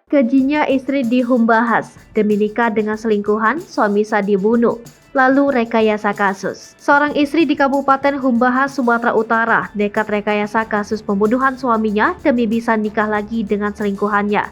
Gajinya istri dihumbahas, demi nikah dengan selingkuhan, suami sah dibunuh. Lalu rekayasa kasus. Seorang istri di Kabupaten Humbahas, Sumatera Utara, nekat rekayasa kasus pembunuhan suaminya demi bisa nikah lagi dengan selingkuhannya.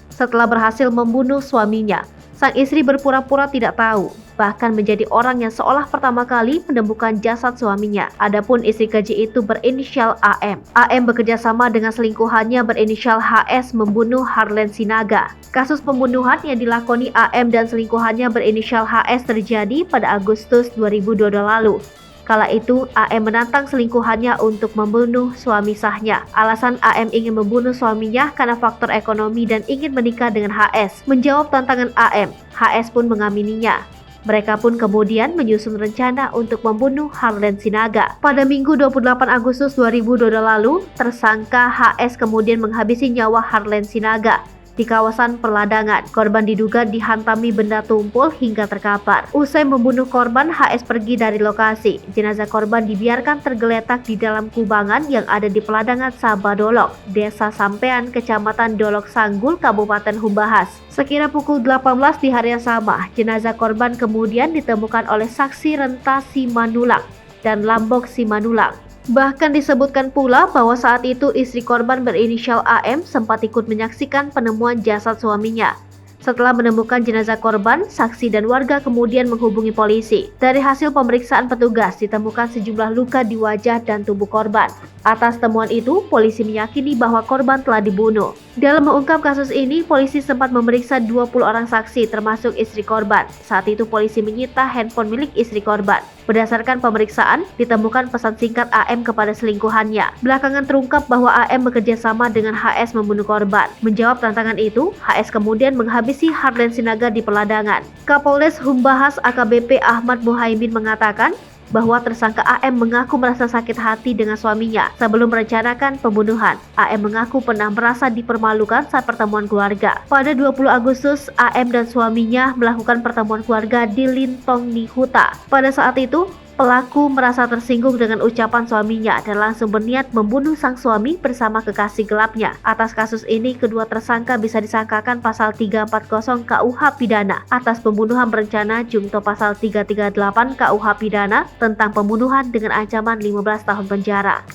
Setelah berhasil membunuh suaminya, sang istri berpura-pura tidak tahu, bahkan menjadi orang yang seolah pertama kali menemukan jasad suaminya. Adapun istri keji itu berinisial AM. AM bekerja sama dengan selingkuhannya berinisial HS membunuh Harlen Sinaga. Kasus pembunuhan yang dilakoni AM dan selingkuhannya berinisial HS terjadi pada Agustus 2022 lalu. Kala itu, AM menantang selingkuhannya untuk membunuh suami sahnya. Alasan AM ingin membunuh suaminya karena faktor ekonomi dan ingin menikah dengan HS. Menjawab tantangan AM, HS pun mengamininya. Mereka pun kemudian menyusun rencana untuk membunuh Harlen Sinaga. Pada Minggu 28 Agustus 2022 lalu, tersangka HS kemudian menghabisi nyawa Harlen Sinaga di kawasan perladangan. Korban diduga dihantami benda tumpul hingga terkapar. Usai membunuh korban, HS pergi dari lokasi. Jenazah korban dibiarkan tergeletak di dalam kubangan yang ada di peladangan Sabadolok, Desa Sampean, Kecamatan Dolok Sanggul, Kabupaten Humbahas. Sekira pukul 18 di hari yang sama, jenazah korban kemudian ditemukan oleh saksi Renta Simanulang dan Lambok Simanulang. Bahkan disebutkan pula bahwa saat itu istri korban berinisial AM sempat ikut menyaksikan penemuan jasad suaminya. Setelah menemukan jenazah korban, saksi dan warga kemudian menghubungi polisi. Dari hasil pemeriksaan petugas, ditemukan sejumlah luka di wajah dan tubuh korban. Atas temuan itu, polisi meyakini bahwa korban telah dibunuh. Dalam mengungkap kasus ini, polisi sempat memeriksa 20 orang saksi termasuk istri korban. Saat itu polisi menyita handphone milik istri korban. Berdasarkan pemeriksaan, ditemukan pesan singkat AM kepada selingkuhannya. Belakangan terungkap bahwa AM bekerja sama dengan HS membunuh korban. Menjawab tantangan itu, HS kemudian menghabisi Harlen Sinaga di peladangan. Kapolres Humbahas AKBP Ahmad Muhaimin mengatakan bahwa tersangka AM mengaku merasa sakit hati dengan suaminya sebelum merencanakan pembunuhan. AM mengaku pernah merasa dipermalukan saat pertemuan keluarga. Pada 20 Agustus, AM dan suaminya melakukan pertemuan keluarga di Lintong Nihuta. Pada saat itu, pelaku merasa tersinggung dengan ucapan suaminya dan langsung berniat membunuh sang suami bersama kekasih gelapnya. Atas kasus ini, kedua tersangka bisa disangkakan pasal 340 KUH Pidana atas pembunuhan berencana jungto pasal 338 KUH Pidana tentang pembunuhan dengan ancaman 15 tahun penjara.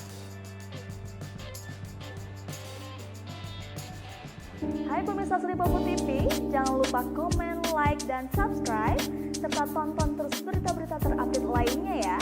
Hai pemirsa Sri Popo TV, jangan lupa komen, like, dan subscribe serta tonton terus berita-berita terupdate lainnya ya.